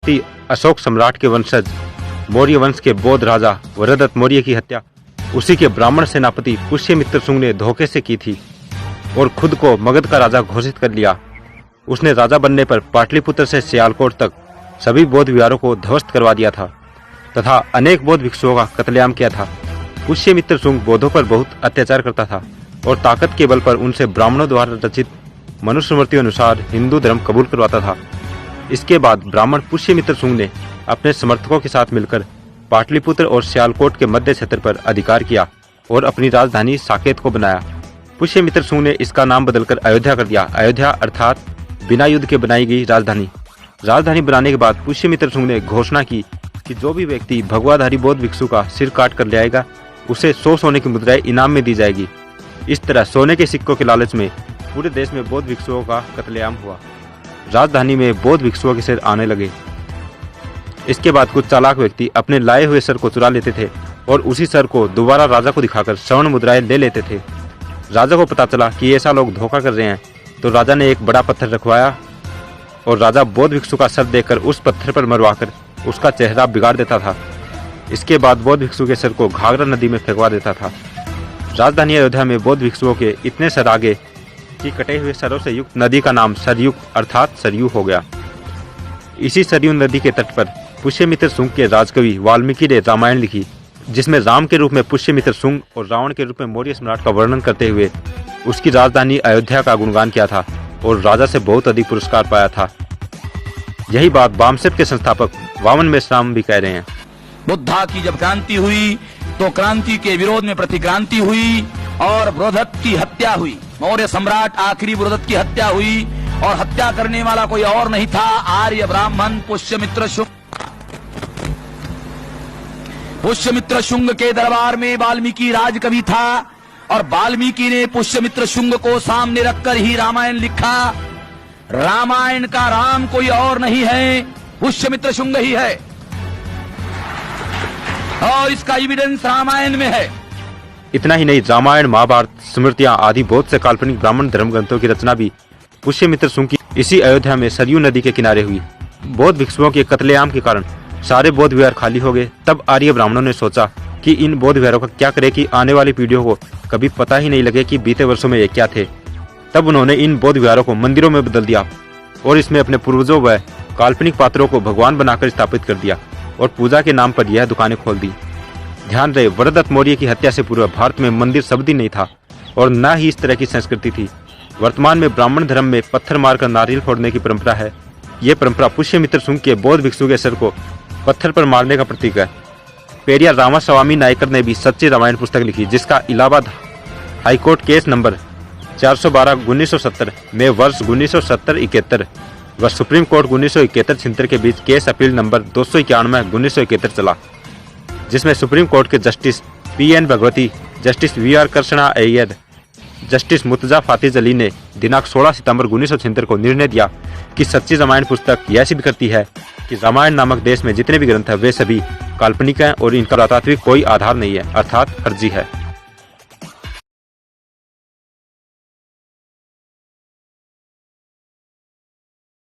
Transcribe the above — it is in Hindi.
चक्रवर्ती अशोक सम्राट के वंशज मौर्य वंश के बौद्ध राजा वरदत्त मौर्य की हत्या उसी के ब्राह्मण सेनापति पुष्यमित्र शुंग ने धोखे से की थी और खुद को मगध का राजा घोषित कर लिया। उसने राजा बनने पर पाटलिपुत्र से सियालकोट तक सभी बौद्ध विहारों को ध्वस्त करवा दिया था तथा अनेक बौद्ध भिक्षुओं का कत्लेआम किया था। पुष्यमित्र शुंग बौद्धों पर बहुत अत्याचार करता था और ताकत के बल पर उनसे ब्राह्मणों द्वारा रचित मनुस्मृति अनुसार हिंदू धर्म कबूल करवाता था। इसके बाद ब्राह्मण पुष्यमित्र शुंग ने अपने समर्थकों के साथ मिलकर पाटलिपुत्र और सियालकोट के मध्य क्षेत्र पर अधिकार किया और अपनी राजधानी साकेत को बनाया। पुष्यमित्र शुंग ने इसका नाम बदलकर अयोध्या कर दिया। अयोध्या अर्थात बिना युद्ध के बनाई गई राजधानी। राजधानी बनाने के बाद पुष्यमित्र शुंग ने घोषणा की कि जो भी व्यक्ति भगवाधारी बौद्ध भिक्षु का सिर काट कर ले आएगा उसे 100 सोने की मुद्राएं इनाम में दी जाएगी। इस तरह सोने के सिक्कों के लालच में पूरे देश में बौद्ध भिक्षुओं का कत्लेआम हुआ। राजधानी में बौद्ध भिक्षुओं के सिर आने लगे। इसके बाद कुछ चालाक व्यक्ति अपने लाए हुए सर को चुरा लेते थे और उसी सर को दोबारा राजा को दिखाकर स्वर्ण मुद्राएं ले लेते थे। राजा को पता चला कि ऐसा लोग धोखा कर रहे हैं तो राजा ने एक बड़ा पत्थर रखवाया और राजा बौद्ध भिक्षु का सर देकर उस पत्थर पर मरवाकर उसका चेहरा बिगाड़ देता था। इसके बाद बौद्ध भिक्षु के सर को घाघरा नदी में फेंकवा देता था। राजधानी अयोध्या में बौद्ध भिक्षुओं के इतने सर आगे कि कटे हुए सरों से युक्त नदी का नाम सरयुक्त अर्थात सरयू हो गया। इसी सरयू नदी के तट पर पुष्यमित्र शुंग के राजकवि वाल्मीकि ने रामायण लिखी, जिसमें राम के रूप में पुष्यमित्र शुंग और रावण के रूप में मौर्य सम्राट का वर्णन करते हुए उसकी राजधानी अयोध्या का गुणगान किया था और राजा से बहुत अधिक पुरस्कार पाया था। यही बात वामसेप के संस्थापक वामन मेश्राम भी कह रहे हैं। बुद्धा की जब क्रांति हुई तो क्रांति के विरोध में प्रतिक्रांति हुई और बृहदत्त की हत्या हुई। मौर्य सम्राट आखिरी बृहदत्त की हत्या हुई और हत्या करने वाला कोई और नहीं था, आर्य ब्राह्मण पुष्यमित्र शुंग। पुष्यमित्र शुंग के दरबार में वाल्मीकि राजकवि था और वाल्मीकि ने पुष्यमित्र शुंग को सामने रखकर ही रामायण लिखा। रामायण का राम कोई और नहीं है, पुष्यमित्र शुंग ही है और इसका एविडेंस रामायण में है। इतना ही नहीं, रामायण, महाभारत, स्मृतियां आदि बहुत से काल्पनिक ब्राह्मण धर्म ग्रंथों की रचना भी पुष्यमित्र शुंग की इसी अयोध्या में सरयू नदी के किनारे हुई। बौद्ध भिक्षुओं के कत्लेआम के कारण सारे बौद्ध विहार खाली हो गए। तब आर्य ब्राह्मणों ने सोचा कि इन बौद्ध विहारों का क्या करें कि आने वाली पीढ़ियों को कभी पता ही नहीं लगे कि बीते वर्षों में ये क्या थे। तब उन्होंने इन बौद्ध विहारों को मंदिरों में बदल दिया और इसमें अपने पूर्वजों व काल्पनिक पात्रों को भगवान बनाकर स्थापित कर दिया और पूजा के नाम पर यह दुकानें खोल दी। ध्यान रहे, वरदत्त मौर्य की हत्या से पूर्व भारत में मंदिर शब्द ही नहीं था और न ही इस तरह की संस्कृति थी। वर्तमान में ब्राह्मण धर्म में पत्थर मारकर नारियल फोड़ने की परंपरा है। ये परंपरा पुष्यमित्र शुंग के बौद्ध भिक्षु के सर को पत्थर पर मारने का प्रतीक है। पेरियार रामास्वामी नायकर ने भी सच्ची रामायण पुस्तक लिखी, जिसका इलाहाबाद हाईकोर्ट केस नंबर 412/1970 में वर्ष 1970-71 व सुप्रीम कोर्ट 1971-76 के बीच केस अपील नंबर 291/1971 चला, जिसमें सुप्रीम कोर्ट के justice P.N. Bhagwati, justice V.R. Krishna Iyer, justice Murtaza फातिज अली ने दिनांक 16 सितंबर 1976 को निर्णय दिया कि सच्ची रामायण पुस्तक यह सिद्ध करती है कि रामायण नामक देश में जितने भी ग्रंथ हैं वे सभी काल्पनिक हैं और इनका पुरातात्विक कोई आधार नहीं है, अर्थात फर्जी है।